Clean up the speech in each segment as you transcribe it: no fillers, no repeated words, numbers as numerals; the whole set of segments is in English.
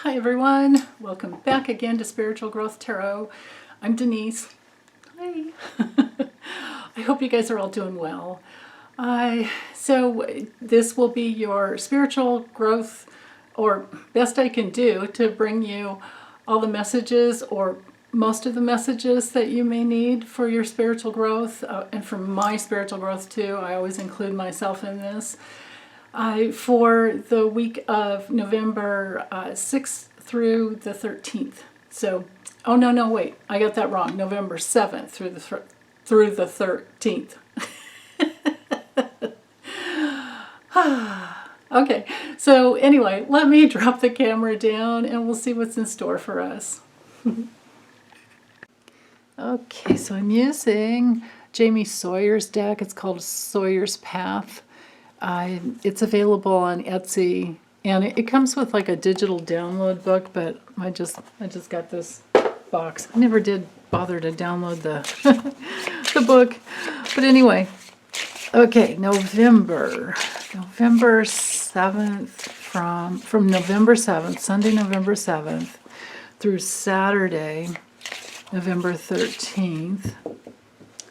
Hi everyone, welcome back again to Spiritual Growth Tarot. I'm Denise. Hi. I hope you guys are all doing well. So this will be your spiritual growth, or best I can do to bring you all the messages or most of the messages that you may need for your spiritual growth, and for my spiritual growth too. I always include myself in this. For the week of November 6th through the 13th. So, oh no, wait, I got that wrong. November 7th through the 13th. Okay, so anyway, let me drop the camera down and we'll see what's in store for us. Okay, so I'm using Jamie Sawyer's deck. It's called Sawyer's Path. It's available on Etsy, and it comes with like a digital download book, but I just got this box. I never did bother to download the the book. But anyway, okay, November 7th, from November 7th, Sunday, November 7th, through Saturday, November 13th.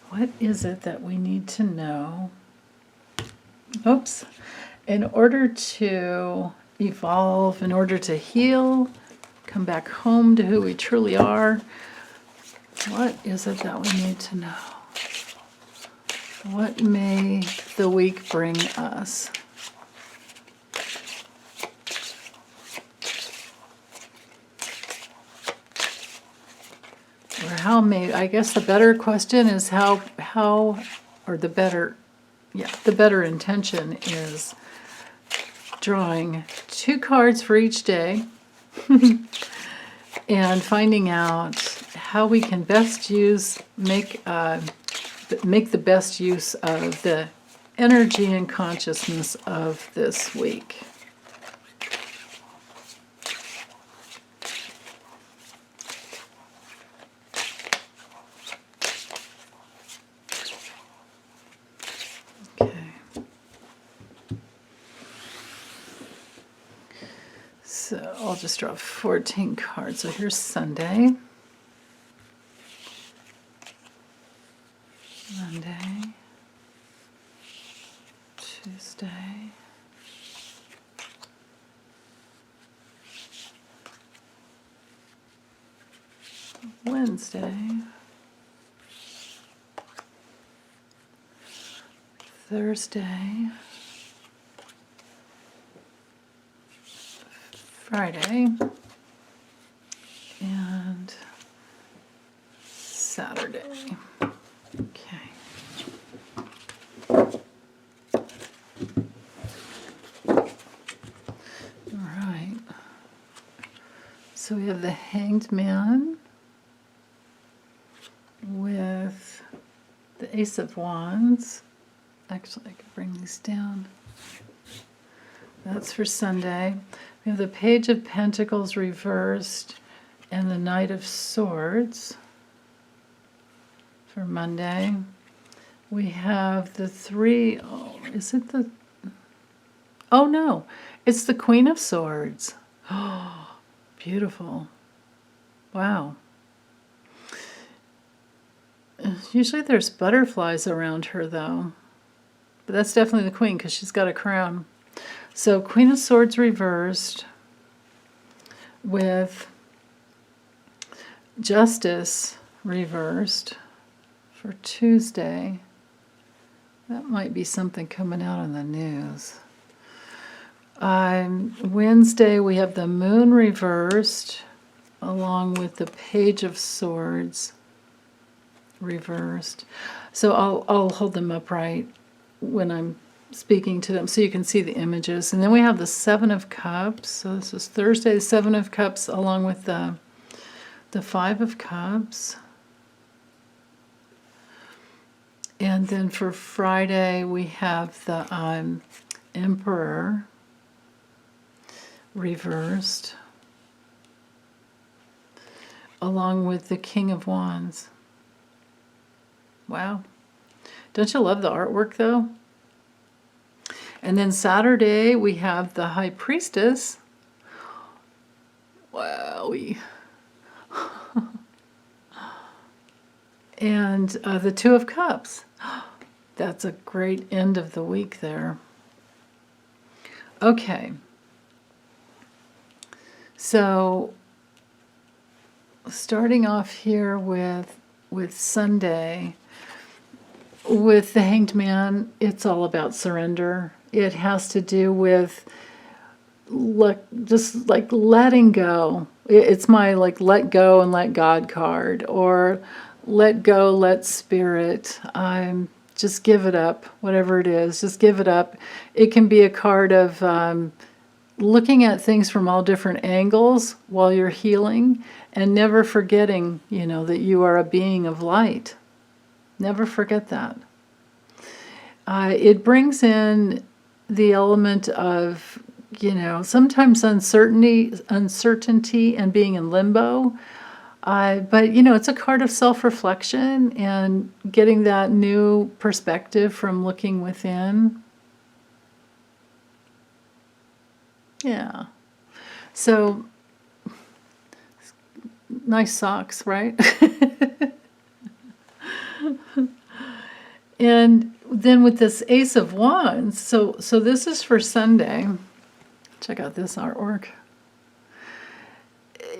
What is it that we need to know? Oops. In order to evolve, in order to heal, come back home to who we truly are, what is it that we need to know? What may the week bring us? Or how may, I guess the better question is the better intention is drawing 2 cards for each day and finding out how we can best make the best use of the energy and consciousness of this week. So I'll just draw 14 cards. So here's Sunday, Monday, Tuesday, Wednesday, Thursday, Friday, and Saturday. Okay. All right. So we have the Hanged Man with the Ace of Wands. Actually, I could bring these down. That's for Sunday. We have the Page of Pentacles reversed and the Knight of Swords for Monday. We have the oh no, it's the Queen of Swords. Oh, beautiful. Wow. Usually there's butterflies around her though. But that's definitely the Queen because she's got a crown. So Queen of Swords reversed with Justice reversed for Tuesday. That might be something coming out on the news. Wednesday we have the Moon reversed along with the Page of Swords reversed. So I'll hold them upright when I'm speaking to them so you can see the images. And then we have the Seven of Cups. So this is Thursday, the Seven of Cups along with the Five of Cups. And then for Friday we have the Emperor reversed along with the King of Wands. Wow. Don't you love the artwork though? And then Saturday we have the High Priestess Wowie. And the Two of Cups. That's a great end of the week there. Okay. So starting off here with Sunday, with the Hanged Man, it's all about surrender. It has to do with just like letting go. It's my like let go and let God card, or let go, let spirit. Just give it up, whatever it is. Just give it up. It can be a card of looking at things from all different angles while you're healing, and never forgetting, that you are a being of light. Never forget that. It brings in the element of, sometimes uncertainty and being in limbo. But, it's a card of self-reflection and getting that new perspective from looking within. Yeah. So, nice socks, right? And then with this Ace of Wands, so this is for Sunday. Check out this artwork.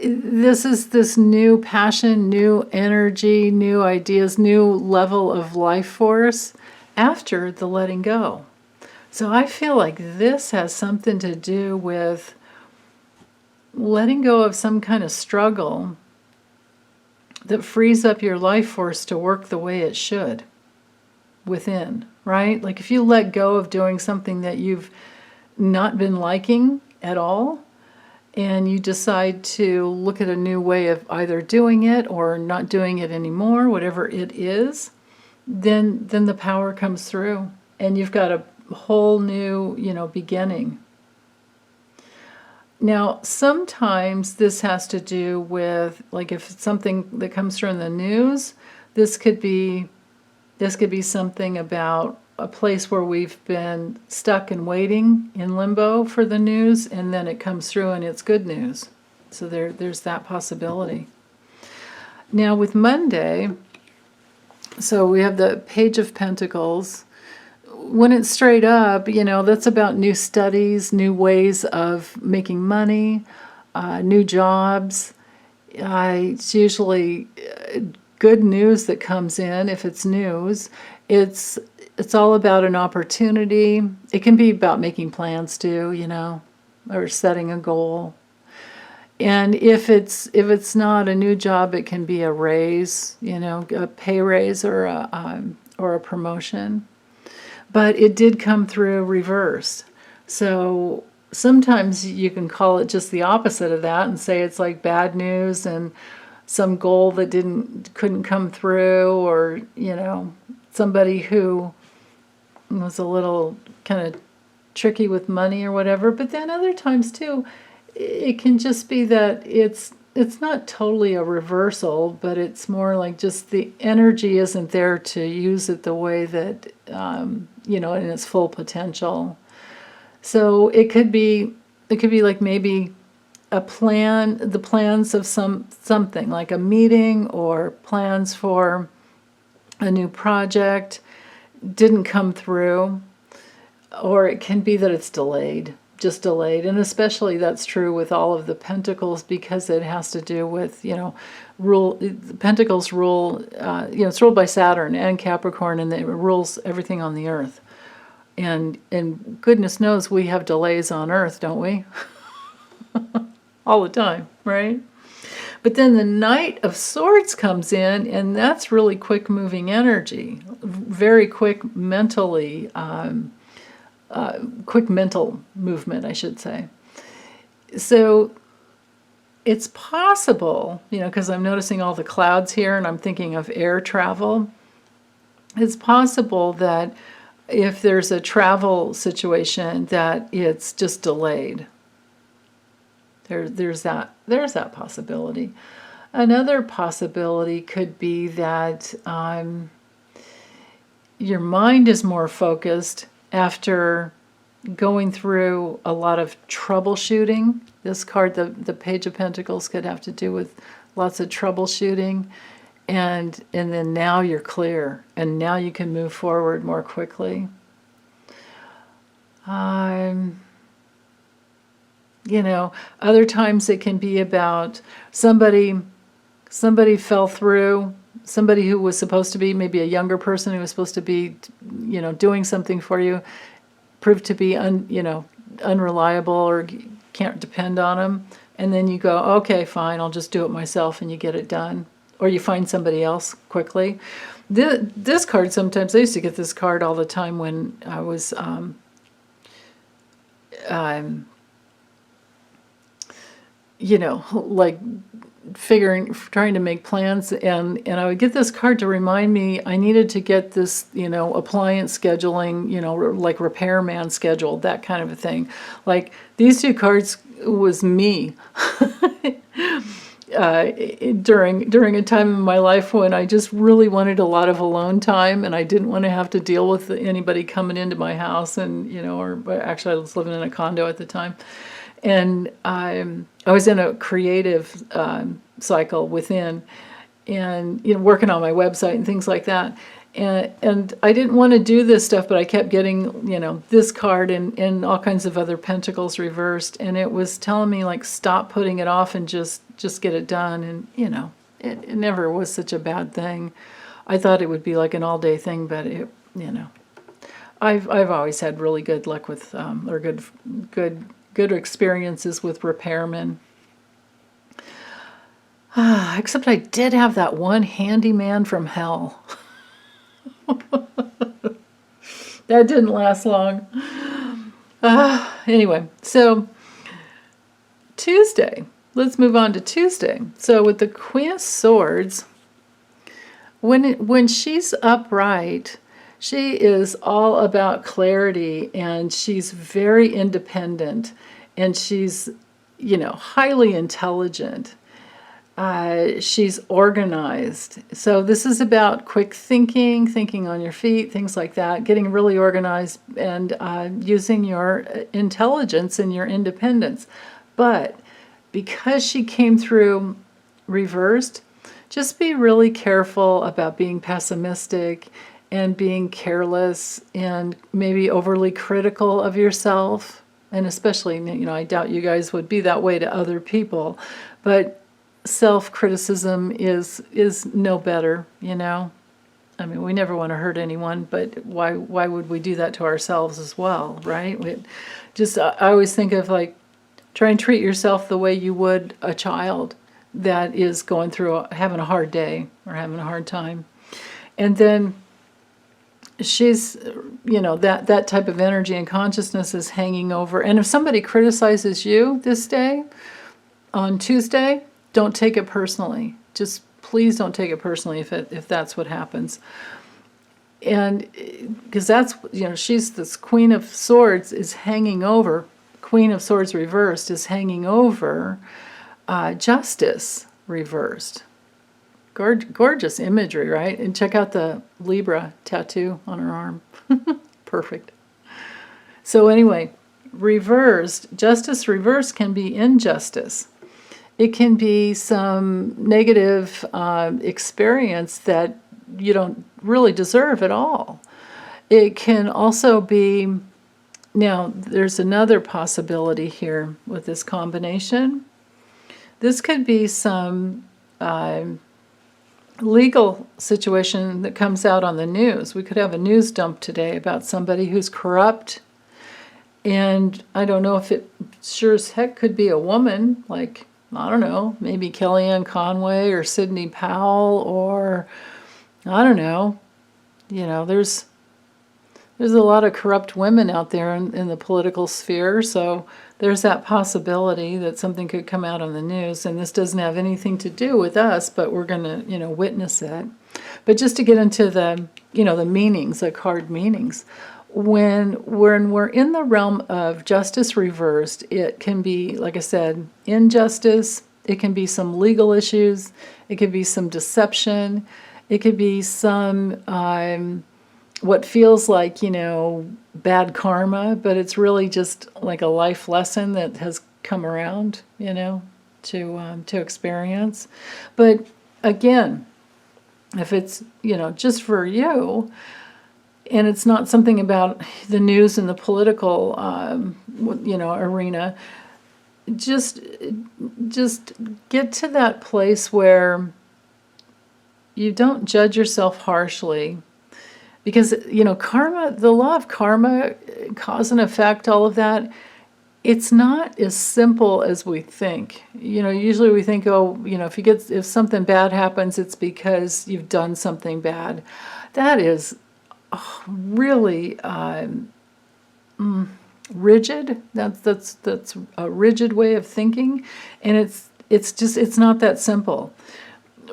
This is this new passion, new energy, new ideas, new level of life force after the letting go. So I feel like this has something to do with letting go of some kind of struggle that frees up your life force to work the way it should within, right? Like if you let go of doing something that you've not been liking at all, and you decide to look at a new way of either doing it or not doing it anymore, whatever it is, then the power comes through, and you've got a whole new, beginning. Now, sometimes this has to do with, like, if it's something that comes through in the news, this could be something about a place where we've been stuck and waiting in limbo for the news, and then it comes through and it's good news. So there's that possibility. Now with Monday, so we have the Page of Pentacles. When it's straight up, that's about new studies, new ways of making money, new jobs. It's usually good news that comes in. If it's news, it's all about an opportunity. It can be about making plans too, or setting a goal. And if it's not a new job, it can be a raise, a pay raise or a promotion. But it did come through reversed. So sometimes you can call it just the opposite of that and say it's like bad news and some goal that couldn't come through, or somebody who was a little kind of tricky with money or whatever. But then other times too, it can just be that it's not totally a reversal, but it's more like just the energy isn't there to use it the way that in its full potential. So it could be like maybe the plans of something like a meeting or plans for a new project didn't come through, or it can be that it's just delayed. And especially that's true with all of the Pentacles, because it has to do with, Pentacles rule, it's ruled by Saturn and Capricorn, and it rules everything on the earth. And goodness knows we have delays on earth, don't we? All the time, right? But then the Knight of Swords comes in, and that's really quick moving energy, very quick mentally, quick mental movement, I should say. So it's possible, because I'm noticing all the clouds here and I'm thinking of air travel. It's possible that if there's a travel situation that it's just delayed. There's that possibility. Another possibility could be that your mind is more focused after going through a lot of troubleshooting This card, the Page of Pentacles, could have to do with lots of troubleshooting, and then now you're clear, and now you can move forward more quickly. You know, other times it can be about somebody fell through, somebody who was supposed to be, maybe a younger person who was supposed to be, you know, doing something for you, proved to be unreliable, or can't depend on them, and then you go, okay, fine, I'll just do it myself, and you get it done, or you find somebody else quickly. This card, sometimes I used to get this card all the time when I was you know, like trying to make plans, and I would get this card to remind me I needed to get this, you know, appliance scheduling, you know, like repairman scheduled, that kind of a thing. Like, these two cards was me during a time in my life when I just really wanted a lot of alone time, and I didn't want to have to deal with anybody coming into my house, and, you know, or actually I was living in a condo at the time. And I was in a creative cycle within, and, you know, working on my website and things like that. And I didn't want to do this stuff, but I kept getting, you know, this card and all kinds of other pentacles reversed, and it was telling me, like, stop putting it off and just get it done. And, you know, it never was such a bad thing. I thought it would be like an all-day thing, but it, you know, I've always had really good luck with or good experiences with repairmen. Except I did have that one handyman from hell. That didn't last long. Anyway, so Tuesday. Let's move on to Tuesday. So with the Queen of Swords, when she's upright, she is all about clarity, and she's very independent, and she's, you know, highly intelligent. She's organized. So this is about quick thinking on your feet, things like that, getting really organized, and using your intelligence and your independence. But because she came through reversed, just be really careful about being pessimistic and being careless and maybe overly critical of yourself. And especially, you know, I doubt you guys would be that way to other people, but self-criticism is no better, you know. I mean, we never want to hurt anyone, but why would we do that to ourselves as well, right? I always think of, like, try and treat yourself the way you would a child that is going through having a hard day or having a hard time. And then she's, you know, that type of energy and consciousness is hanging over. And if somebody criticizes you this day, on Tuesday, don't take it personally. Just please don't take it personally if that's what happens. And because that's, you know, she's this Queen of Swords is hanging over, Queen of Swords reversed is hanging over Justice reversed. Gorgeous imagery, right? And check out the Libra tattoo on her arm. Perfect. So anyway, reversed, Justice reversed can be injustice. It can be some negative experience that you don't really deserve at all. It can also be, now there's another possibility here with this combination. This could be some legal situation that comes out on the news. We could have a news dump today about somebody who's corrupt, and I don't know if it sure as heck could be a woman, like, I don't know, maybe Kellyanne Conway or Sidney Powell, or I don't know, you know, there's a lot of corrupt women out there in the political sphere, so there's that possibility that something could come out on the news, and this doesn't have anything to do with us, but we're going to, you know, witness it. But just to get into the, you know, the meanings, the card meanings, when we're in the realm of justice reversed, it can be, like I said, injustice, it can be some legal issues, it could be some deception, it could be some what feels like, you know, bad karma, but it's really just like a life lesson that has come around, to experience. But again, if it's, just for you, and it's not something about the news and the political, arena, just get to that place where you don't judge yourself harshly. Because, karma, the law of karma, cause and effect, all of that, it's not as simple as we think. Usually we think, if something bad happens, it's because you've done something bad. That is really rigid. That's a rigid way of thinking, and it's not that simple.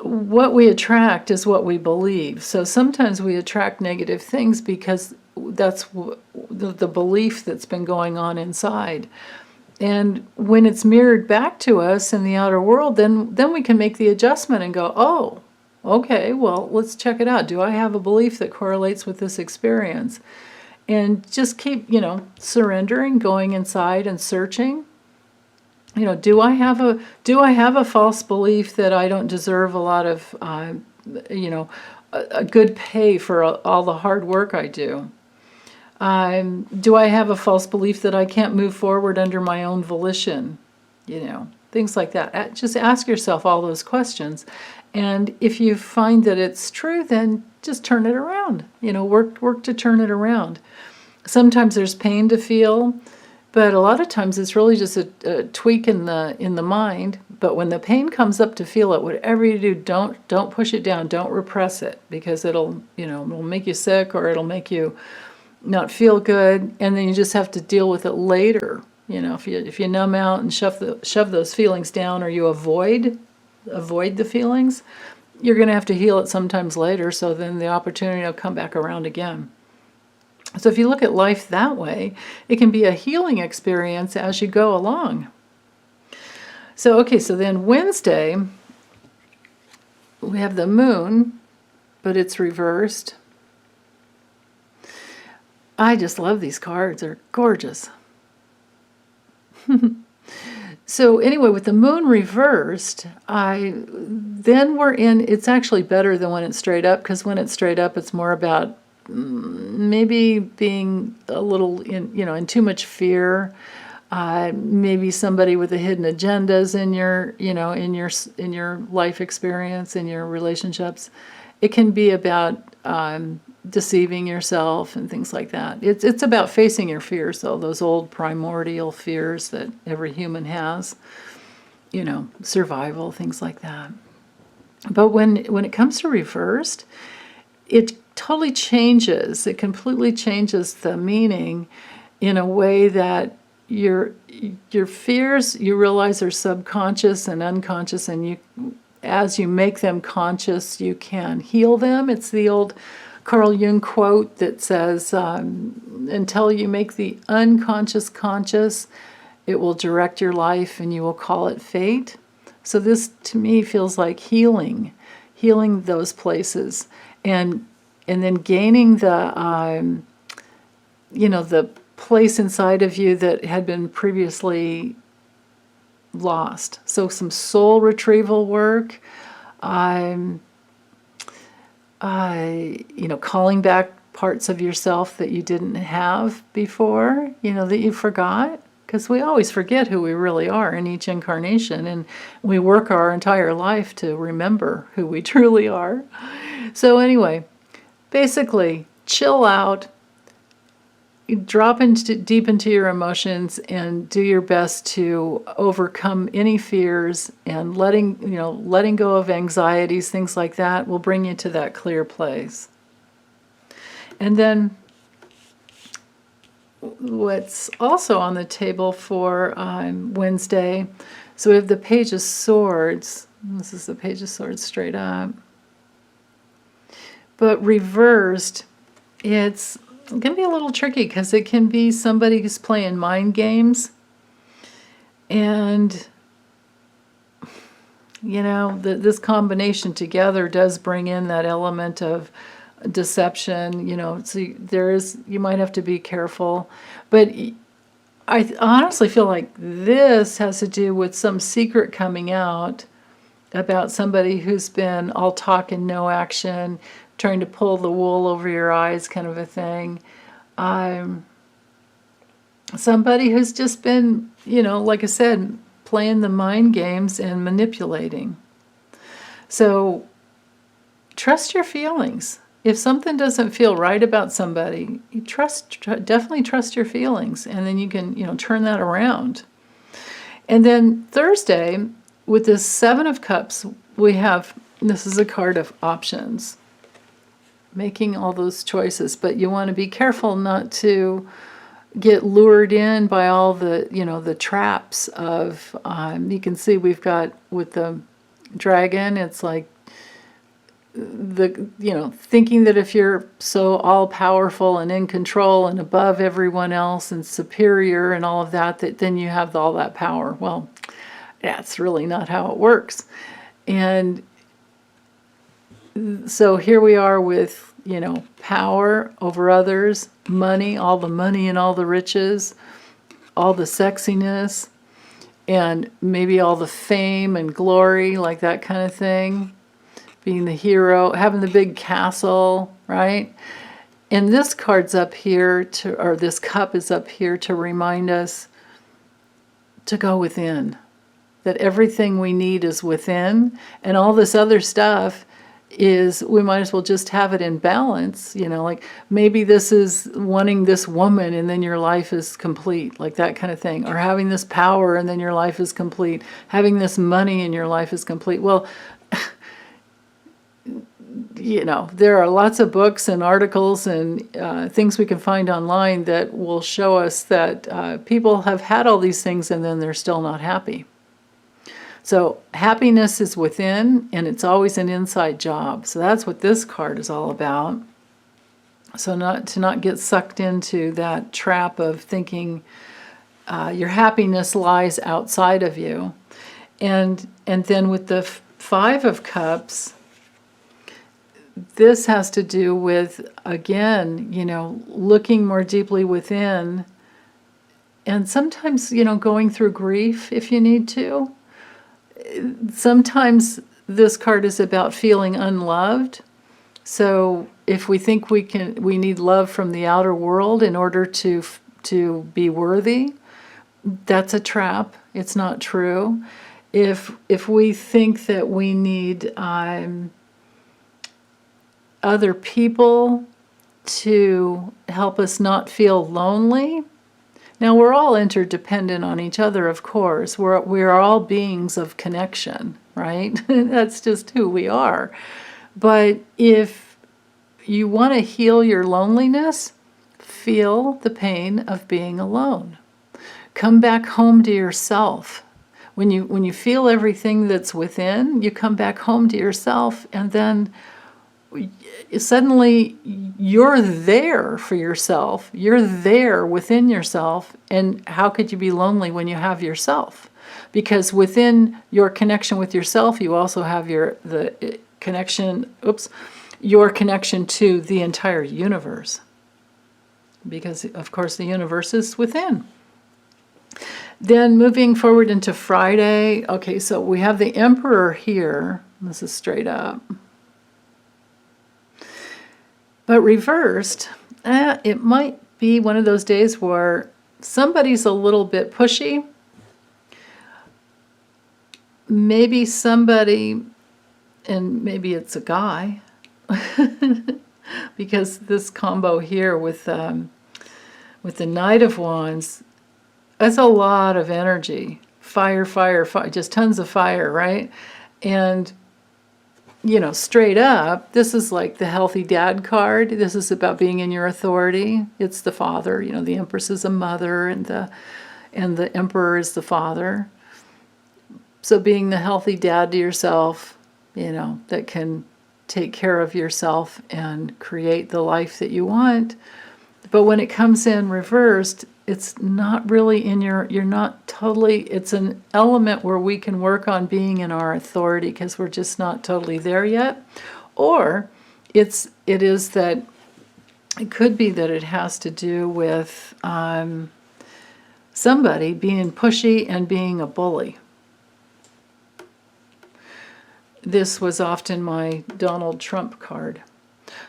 What we attract is what we believe. So sometimes we attract negative things because that's the belief that's been going on inside. And when it's mirrored back to us in the outer world, then we can make the adjustment and go, oh, okay, well, let's check it out. Do I have a belief that correlates with this experience? And just keep, surrendering, going inside and searching. Do I have a false belief that I don't deserve a lot of, a good pay for all the hard work I do? Do I have a false belief that I can't move forward under my own volition? Things like that. Just ask yourself all those questions. And if you find that it's true, then just turn it around. Work to turn it around. Sometimes there's pain to feel, but a lot of times it's really just a tweak in the mind. But when the pain comes up to feel it, whatever you do, don't push it down. Don't repress it, because it'll make you sick, or it'll make you not feel good, and then you just have to deal with it later. If you numb out and shove those feelings down, or you avoid the feelings, you're going to have to heal it sometimes later. So then the opportunity will come back around again. So if you look at life that way, it can be a healing experience as you go along. So then Wednesday, we have the moon, but it's reversed. I just love these cards. They're gorgeous. So anyway, with the moon reversed, then we're in, it's actually better than when it's straight up, because when it's straight up, it's more about maybe being a little in too much fear. Maybe somebody with the hidden agendas in your life experience, in your relationships. It can be about deceiving yourself and things like that. It's about facing your fears, though, those old primordial fears that every human has, survival, things like that. But when it comes to reversed, it totally changes. It completely changes the meaning in a way that your fears, you realize, are subconscious and unconscious, and as you make them conscious, you can heal them. It's the old Carl Jung quote that says, until you make the unconscious conscious, it will direct your life and you will call it fate. So this, to me, feels like healing those places, and then gaining the place inside of you that had been previously lost. So some soul retrieval work, calling back parts of yourself that you didn't have before, that you forgot. Because we always forget who we really are in each incarnation, and we work our entire life to remember who we truly are. So anyway, basically, chill out, drop deep into your emotions, and do your best to overcome any fears, and letting go of anxieties, things like that, will bring you to that clear place. And then what's also on the table for Wednesday, so we have the Page of Swords. This is the Page of Swords straight up. But reversed, it's going to be a little tricky, because it can be somebody who's playing mind games. And, this combination together does bring in that element of deception, so you might have to be careful. But I honestly feel like this has to do with some secret coming out about somebody who's been all talk and no action, trying to pull the wool over your eyes kind of a thing. Somebody who's just been, like I said, playing the mind games and manipulating. So trust your feelings. If something doesn't feel right about somebody, you definitely trust your feelings, and then you can, turn that around. And then Thursday, with this Seven of Cups, we have, this is a card of options, making all those choices, but you want to be careful not to get lured in by all the, the traps of, you can see we've got with the dragon, it's like, thinking that if you're so all-powerful and in control and above everyone else and superior and all of that, that then you have all that power. Well, that's really not how it works. And so here we are with, power over others, money, all the money and all the riches, all the sexiness, and maybe all the fame and glory, like that kind of thing. Being the hero, having the big castle, right? And this card's up here or this cup is up here to remind us to go within. That everything we need is within, and all this other stuff is, we might as well just have it in balance, like maybe this is wanting this woman and then your life is complete, like that kind of thing, or having this power and then your life is complete, having this money and your life is complete. Well, there are lots of books and articles and things we can find online that will show us that people have had all these things and then they're still not happy. So happiness is within, and it's always an inside job. So that's what this card is all about. So not get sucked into that trap of thinking your happiness lies outside of you. And then with the Five of Cups, this has to do with, again, looking more deeply within, and sometimes, going through grief if you need to. Sometimes this card is about feeling unloved. So if we think we need love from the outer world in order to be worthy, that's a trap. It's not true. If we think that we need other people to help us not feel lonely. Now, we're all interdependent on each other, of course. We're all beings of connection, right? That's just who we are. But if you want to heal your loneliness, feel the pain of being alone. Come back home to yourself. When you feel everything that's within, you come back home to yourself, and then suddenly you're there for yourself. You're there within yourself. And how could you be lonely when you have yourself? Because within your connection with yourself, you also have your connection to the entire universe. Because, of course, the universe is within. Then moving forward into Friday, okay, so we have the Emperor here. This is straight up. But reversed, it might be one of those days where somebody's a little bit pushy. Maybe somebody, and maybe it's a guy, because this combo here with the Knight of Wands, that's a lot of energy. Fire, fire, fire, just tons of fire, right? And straight up, this is like the healthy dad card. This is about being in your authority. It's the father. The Empress is a mother, and the Emperor is the father. So being the healthy dad to yourself, that can take care of yourself and create the life that you want. But when it comes in reversed, it's not really you're not totally, it's an element where we can work on being in our authority because we're just not totally there yet. Or it could be that it has to do with somebody being pushy and being a bully. This was often my Donald Trump card.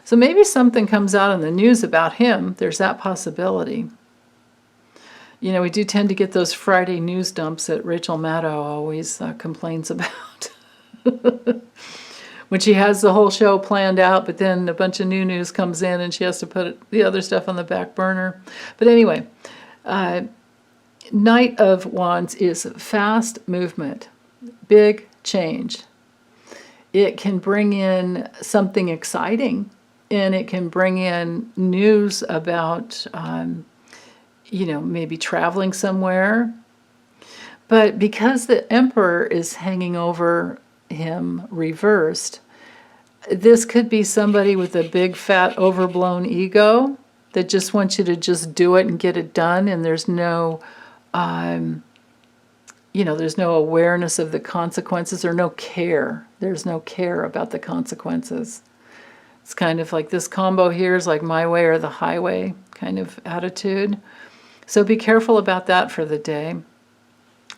So maybe something comes out in the news about him. There's that possibility. You know, we do tend to get those Friday news dumps that Rachel Maddow always complains about. When she has the whole show planned out, but then a bunch of new news comes in and she has to put the other stuff on the back burner. But anyway, Knight of Wands is fast movement, big change. It can bring in something exciting, and it can bring in news about, you know, maybe traveling somewhere. But because the Emperor is hanging over him reversed, this could be somebody with a big, fat, overblown ego that just wants you to just do it and get it done, and there's no, you know, there's no awareness of the consequences or no care. There's no care about the consequences. It's kind of like this combo here is like my way or the highway kind of attitude. So be careful about that for the day.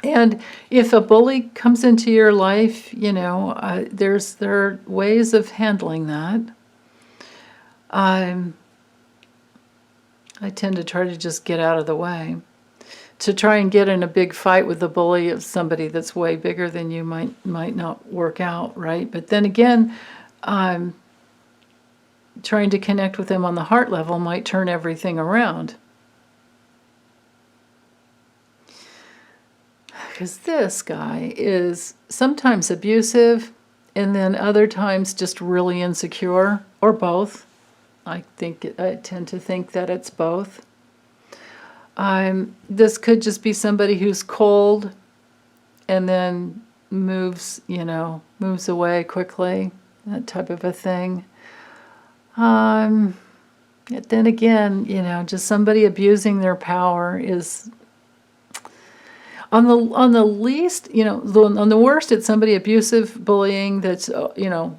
And if a bully comes into your life, you know, there are ways of handling that. I tend to try to just get out of the way. To try and get in a big fight with the bully of somebody that's way bigger than you might not work out, right? But then again, trying to connect with them on the heart level might turn everything around. Because this guy is sometimes abusive and then other times just really insecure, or both. I tend to think that it's both. This could just be somebody who's cold and then moves away quickly, that type of a thing. Then again, you know, just somebody abusing their power is on the least, you know, on the worst, it's somebody abusive, bullying that's, you know,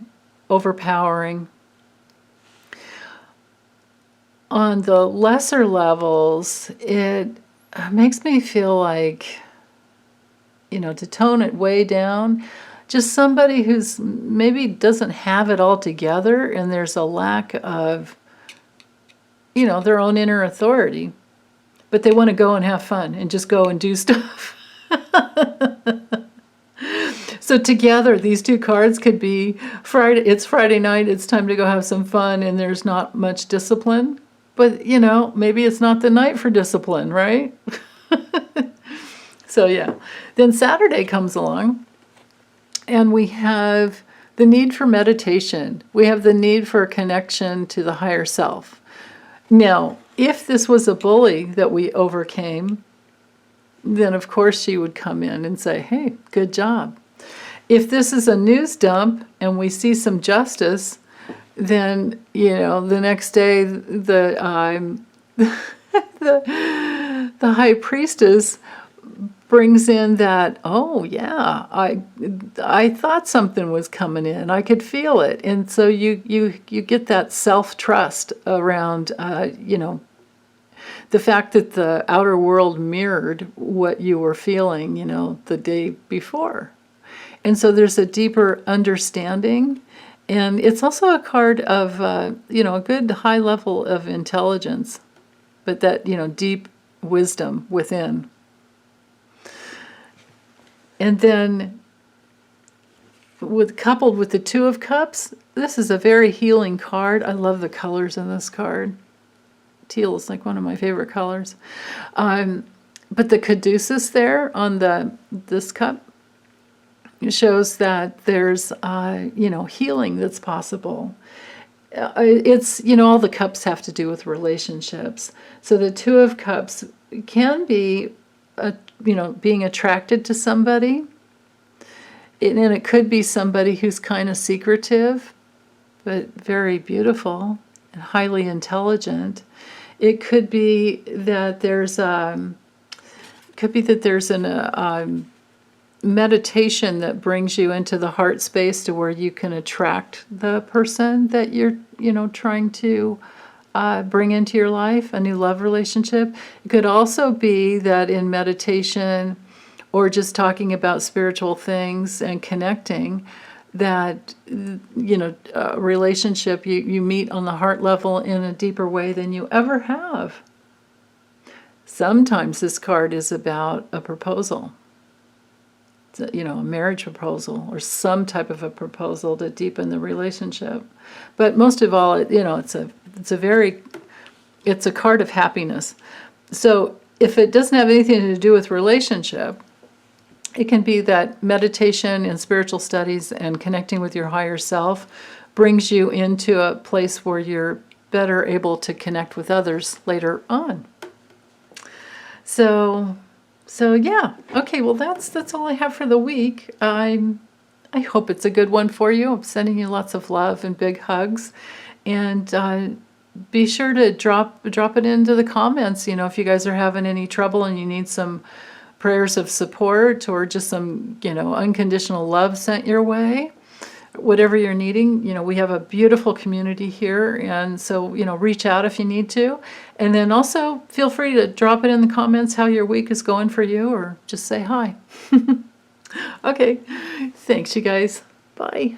overpowering. On the lesser levels, it makes me feel like, you know, to tone it way down, just somebody who's maybe doesn't have it all together and there's a lack of, you know, their own inner authority, but they want to go and have fun and just go and do stuff. So together, these two cards could be it's Friday night, it's time to go have some fun, and there's not much discipline. But, you know, maybe it's not the night for discipline, right? So, yeah. Then Saturday comes along, and we have the need for meditation. We have the need for a connection to the higher self. Now, if this was a bully that we overcame, then of course she would come in and say, hey, good job. If this is a news dump and we see some justice, then, you know, the next day the the high priestess brings in that, oh yeah, I thought something was coming in. I could feel it. And so you get that self-trust around, you know, the fact that the outer world mirrored what you were feeling, you know, the day before. And so there's a deeper understanding. And it's also a card of, you know, a good high level of intelligence, but that, you know, deep wisdom within. And then coupled with the Two of Cups, this is a very healing card. I love the colors in this card. Teal is like one of my favorite colors. But the caduceus there on this cup shows that there's, you know, healing that's possible. It's, you know, all the cups have to do with relationships. So the Two of Cups can be, you know, being attracted to somebody. And it could be somebody who's kind of secretive, but very beautiful and highly intelligent. It could be that there's an meditation that brings you into the heart space to where you can attract the person that you're, you know, trying to bring into your life, a new love relationship. It could also be that in meditation or just talking about spiritual things and connecting, that, you know, a relationship, you meet on the heart level in a deeper way than you ever have. Sometimes this card is about a proposal. You know, a marriage proposal or some type of a proposal to deepen the relationship. But most of all, you know, it's a card of happiness. So if it doesn't have anything to do with relationship, it can be that meditation and spiritual studies and connecting with your higher self brings you into a place where you're better able to connect with others later on. So yeah, okay, well that's all I have for the week. I hope it's a good one for you. I'm sending you lots of love and big hugs, and be sure to drop it into the comments. You know, if you guys are having any trouble and you need some prayers of support or just some, you know, unconditional love sent your way, whatever you're needing, you know, we have a beautiful community here, and so, you know, reach out if you need to. And then also feel free to drop it in the comments how your week is going for you, or just say hi. Okay, thanks you guys. Bye.